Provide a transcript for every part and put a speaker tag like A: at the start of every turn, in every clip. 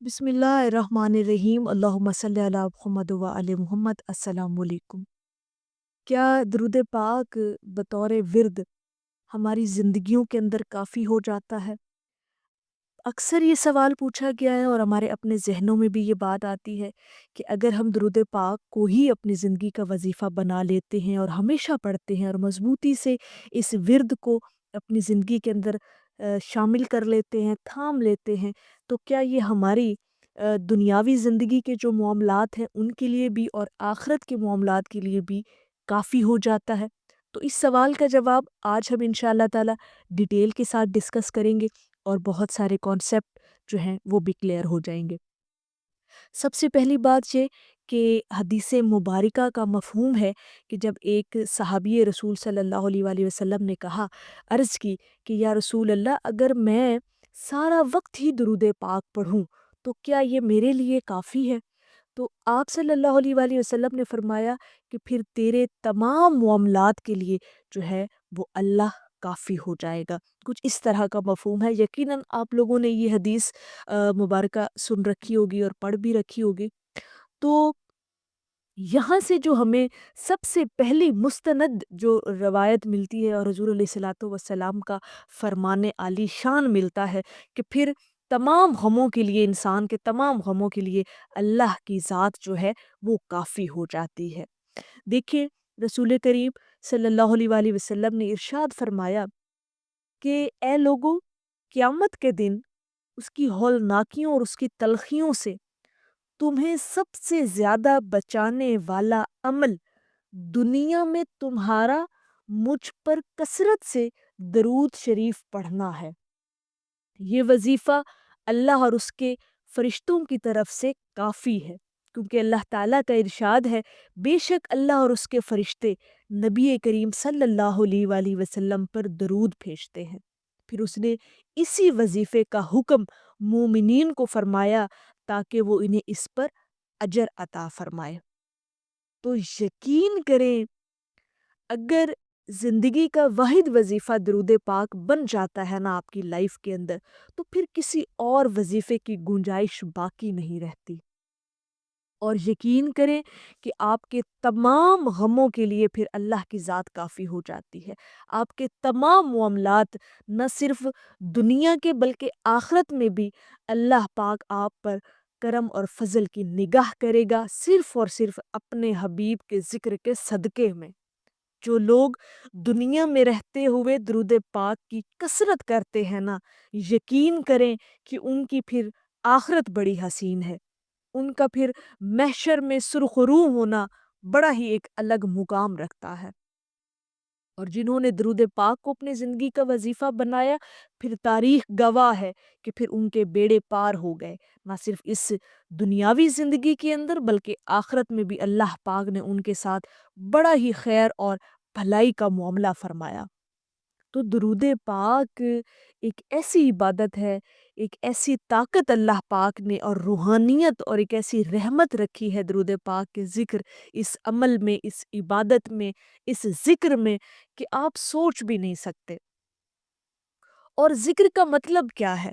A: بسم اللہ الرحمن الرحیم اللہم صلی علی محمد و علی محمد۔ السلام علیکم۔ کیا درود پاک بطور ورد ہماری زندگیوں کے اندر کافی ہو جاتا ہے؟ اکثر یہ سوال پوچھا گیا ہے اور ہمارے اپنے ذہنوں میں بھی یہ بات آتی ہے کہ اگر ہم درود پاک کو ہی اپنی زندگی کا وظیفہ بنا لیتے ہیں اور ہمیشہ پڑھتے ہیں اور مضبوطی سے اس ورد کو اپنی زندگی کے اندر شامل کر لیتے ہیں، تھام لیتے ہیں، تو کیا یہ ہماری دنیاوی زندگی کے جو معاملات ہیں ان کے لیے بھی اور آخرت کے معاملات کے لیے بھی کافی ہو جاتا ہے؟ تو اس سوال کا جواب آج ہم انشاءاللہ تعالی ڈیٹیل کے ساتھ ڈسکس کریں گے اور بہت سارے کانسیپٹ جو ہیں وہ بھی کلیئر ہو جائیں گے۔ سب سے پہلی بات یہ کہ حدیث مبارکہ کا مفہوم ہے کہ جب ایک صحابی رسول صلی اللہ علیہ وآلہ وسلم نے کہا، عرض کی کہ یا رسول اللہ، اگر میں سارا وقت ہی درود پاک پڑھوں تو کیا یہ میرے لیے کافی ہے؟ تو آپ صلی اللہ علیہ وآلہ وسلم نے فرمایا کہ پھر تیرے تمام معاملات کے لیے جو ہے وہ اللہ کافی ہو جائے گا۔ کچھ اس طرح کا مفہوم ہے۔ یقیناً آپ لوگوں نے یہ حدیث مبارکہ سن رکھی ہوگی اور پڑھ بھی رکھی ہوگی۔ تو یہاں سے جو ہمیں سب سے پہلی مستند جو روایت ملتی ہے اور حضور علیہ الصلوۃ والسلام کا فرمان عالی شان ملتا ہے کہ پھر تمام غموں کے لیے، انسان کے تمام غموں کے لیے اللہ کی ذات جو ہے وہ کافی ہو جاتی ہے۔ دیکھیں، رسول کریم صلی اللہ علیہ وآلہ وسلم نے ارشاد فرمایا کہ اے لوگو، قیامت کے دن اس کی ہولناکیوں اور اس کی تلخیوں سے تمہیں سب سے زیادہ بچانے والا عمل دنیا میں تمہارا مجھ پر کثرت سے درود شریف پڑھنا ہے۔ یہ وظیفہ اللہ اور اس کے فرشتوں کی طرف سے کافی ہے، کیونکہ اللہ تعالیٰ کا ارشاد ہے، بے شک اللہ اور اس کے فرشتے نبی کریم صلی اللہ علیہ وآلہ وسلم پر درود بھیجتے ہیں۔ پھر اس نے اسی وظیفے کا حکم مومنین کو فرمایا تاکہ وہ انہیں اس پر اجر عطا فرمائے۔ تو یقین کریں، اگر زندگی کا واحد وظیفہ درود پاک بن جاتا ہے نا آپ کی لائف کے اندر، تو پھر کسی اور وظیفے کی گنجائش باقی نہیں رہتی۔ اور یقین کریں کہ آپ کے تمام غموں کے لیے پھر اللہ کی ذات کافی ہو جاتی ہے۔ آپ کے تمام معاملات نہ صرف دنیا کے بلکہ آخرت میں بھی اللہ پاک آپ پر کرم اور فضل کی نگاہ کرے گا، صرف اور صرف اپنے حبیب کے ذکر کے صدقے میں۔ جو لوگ دنیا میں رہتے ہوئے درود پاک کی کثرت کرتے ہیں نا، یقین کریں کہ ان کی پھر آخرت بڑی حسین ہے۔ ان کا پھر محشر میں سرخرو ہونا بڑا ہی ایک الگ مقام رکھتا ہے۔ اور جنہوں نے درود پاک کو اپنی زندگی کا وظیفہ بنایا، پھر تاریخ گواہ ہے کہ پھر ان کے بیڑے پار ہو گئے، نہ صرف اس دنیاوی زندگی کے اندر بلکہ آخرت میں بھی اللہ پاک نے ان کے ساتھ بڑا ہی خیر اور بھلائی کا معاملہ فرمایا۔ تو درود پاک ایک ایسی عبادت ہے، ایک ایسی طاقت اللہ پاک نے اور روحانیت اور ایک ایسی رحمت رکھی ہے درود پاک کے ذکر، اس عمل میں، اس عبادت میں، اس ذکر میں، کہ آپ سوچ بھی نہیں سکتے۔ اور ذکر کا مطلب کیا ہے؟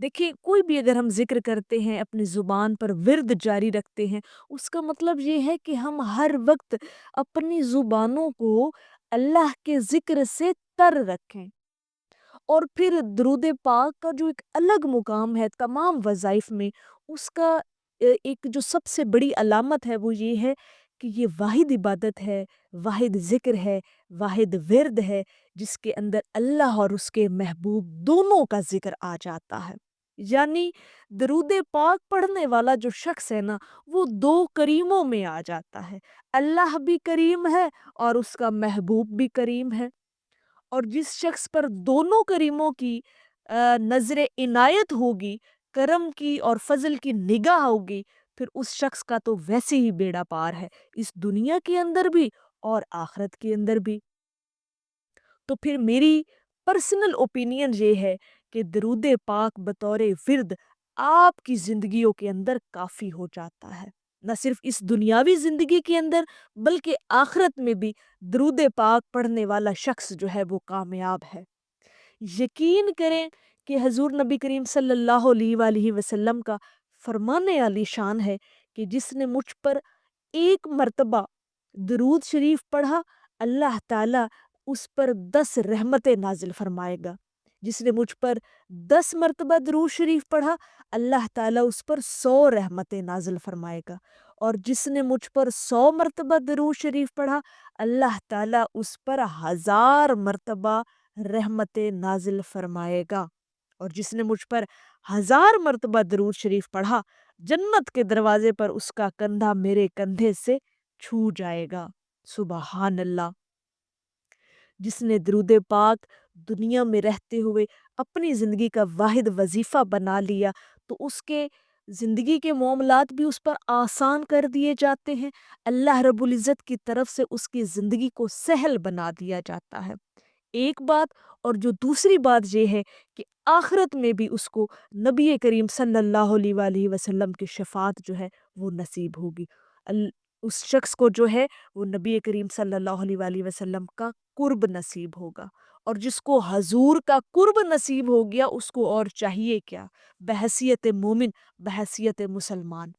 A: دیکھیں، کوئی بھی اگر ہم ذکر کرتے ہیں، اپنی زبان پر ورد جاری رکھتے ہیں، اس کا مطلب یہ ہے کہ ہم ہر وقت اپنی زبانوں کو اللہ کے ذکر سے تر رکھیں۔ اور پھر درود پاک کا جو ایک الگ مقام ہے تمام وظائف میں، اس کا ایک جو سب سے بڑی علامت ہے وہ یہ ہے کہ یہ واحد عبادت ہے، واحد ذکر ہے، واحد ورد ہے، جس کے اندر اللہ اور اس کے محبوب دونوں کا ذکر آ جاتا ہے۔ یعنی درود پاک پڑھنے والا جو شخص ہے نا، وہ دو کریموں میں آ جاتا ہے۔ اللہ بھی کریم ہے اور اس کا محبوب بھی کریم ہے۔ اور جس شخص پر دونوں کریموں کی نظر عنایت ہوگی، کرم کی اور فضل کی نگاہ ہوگی، پھر اس شخص کا تو ویسے ہی بیڑا پار ہے، اس دنیا کے اندر بھی اور آخرت کے اندر بھی۔ تو پھر میری پرسنل اوپینین یہ ہے کہ درود پاک بطور ورد آپ کی زندگیوں کے اندر کافی ہو جاتا ہے، نہ صرف اس دنیاوی زندگی کے اندر بلکہ آخرت میں بھی درود پاک پڑھنے والا شخص جو ہے وہ کامیاب ہے۔ یقین کریں کہ حضور نبی کریم صلی اللہ علیہ وآلہ وسلم کا فرمانے علی شان ہے کہ جس نے مجھ پر ایک مرتبہ درود شریف پڑھا، اللہ تعالیٰ اس پر 10 رحمتیں نازل فرمائے گا۔ جس نے مجھ پر 10 مرتبہ درود شریف پڑھا، اللہ تعالیٰ اس پر 100 رحمتیں نازل فرمائے گا۔ اور جس نے مجھ پر 100 مرتبہ درود شریف پڑھا، اللہ تعالیٰ اس پر 1000 مرتبہ رحمتیں نازل فرمائے گا۔ اور جس نے مجھ پر 1000 مرتبہ درود شریف پڑھا، جنت کے دروازے پر اس کا کندھا میرے کندھے سے چھو جائے گا۔ سبحان اللہ۔ جس نے درود پاک دنیا میں رہتے ہوئے اپنی زندگی کا واحد وظیفہ بنا لیا تو اس کے زندگی کے معاملات بھی اس پر آسان کر دیے جاتے ہیں، اللہ رب العزت کی طرف سے اس کی زندگی کو سہل بنا دیا جاتا ہے۔ ایک بات، اور جو دوسری بات یہ ہے کہ آخرت میں بھی اس کو نبی کریم صلی اللہ علیہ وآلہ وسلم کی شفاعت جو ہے وہ نصیب ہوگی۔ اس شخص کو جو ہے وہ نبی کریم صلی اللہ علیہ وآلہ وسلم کا قرب نصیب ہوگا، اور جس کو حضور کا قرب نصیب ہو گیا اس کو اور چاہیے کیا بحیثیت مومن، بحیثیت مسلمان۔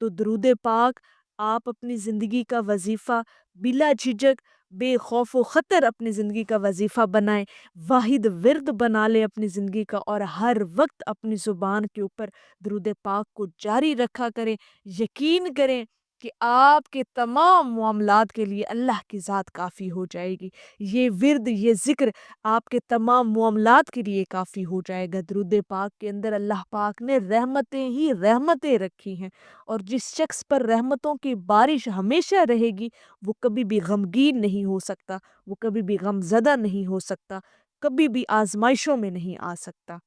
A: تو درود پاک آپ اپنی زندگی کا وظیفہ بلا جھجک، بے خوف و خطر اپنی زندگی کا وظیفہ بنائیں، واحد ورد بنا لیں اپنی زندگی کا، اور ہر وقت اپنی زبان کے اوپر درود پاک کو جاری رکھا کریں۔ یقین کریں کہ آپ کے تمام معاملات کے لیے اللہ کی ذات کافی ہو جائے گی۔ یہ ورد، یہ ذکر آپ کے تمام معاملات کے لیے کافی ہو جائے گا۔ درود پاک کے اندر اللہ پاک نے رحمتیں ہی رحمتیں رکھی ہیں، اور جس شخص پر رحمتوں کی بارش ہمیشہ رہے گی وہ کبھی بھی غمگین نہیں ہو سکتا، وہ کبھی بھی غم زدہ نہیں ہو سکتا، کبھی بھی آزمائشوں میں نہیں آ سکتا۔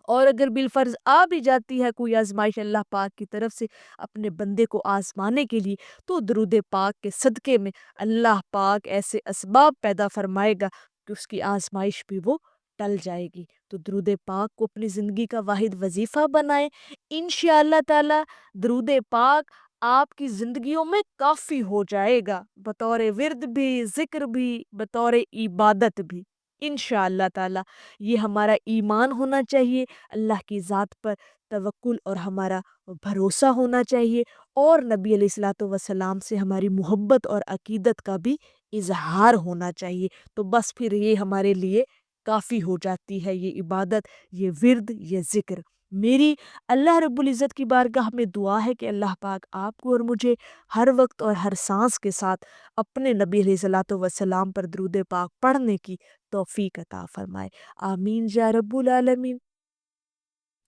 A: اور اگر بالفرض آ بھی جاتی ہے کوئی آزمائش اللہ پاک کی طرف سے اپنے بندے کو آزمانے کے لیے، تو درود پاک کے صدقے میں اللہ پاک ایسے اسباب پیدا فرمائے گا کہ اس کی آزمائش بھی وہ ٹل جائے گی۔ تو درود پاک کو اپنی زندگی کا واحد وظیفہ بنائیں، انشاءاللہ تعالی درود پاک آپ کی زندگیوں میں کافی ہو جائے گا، بطور ورد بھی، ذکر بھی، بطور عبادت بھی، انشاءاللہ تعالی۔ یہ ہمارا ایمان ہونا چاہیے، اللہ کی ذات پر توکل اور ہمارا بھروسہ ہونا چاہیے، اور نبی علیہ الصلوۃ والسلام سے ہماری محبت اور عقیدت کا بھی اظہار ہونا چاہیے۔ تو بس پھر یہ ہمارے لیے کافی ہو جاتی ہے، یہ عبادت، یہ ورد، یہ ذکر۔ میری اللہ رب العزت کی بارگاہ میں دعا ہے کہ اللہ پاک آپ کو اور مجھے ہر وقت اور ہر سانس کے ساتھ اپنے نبی علیہ الصلوۃ والسلام پر درود پاک پڑھنے کی توفیق عطا فرمائے۔ آمین یا رب العالمین۔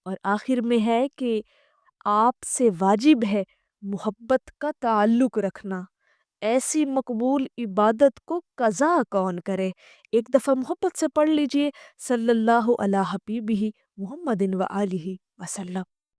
A: اور آخر میں ہے کہ آپ سے واجب ہے محبت کا تعلق رکھنا۔ ایسی مقبول عبادت کو قضا کون کرے؟ ایک دفعہ محبت سے پڑھ لیجئے صلی اللہ علیہ حبیبہ محمد و آلہ وسلم۔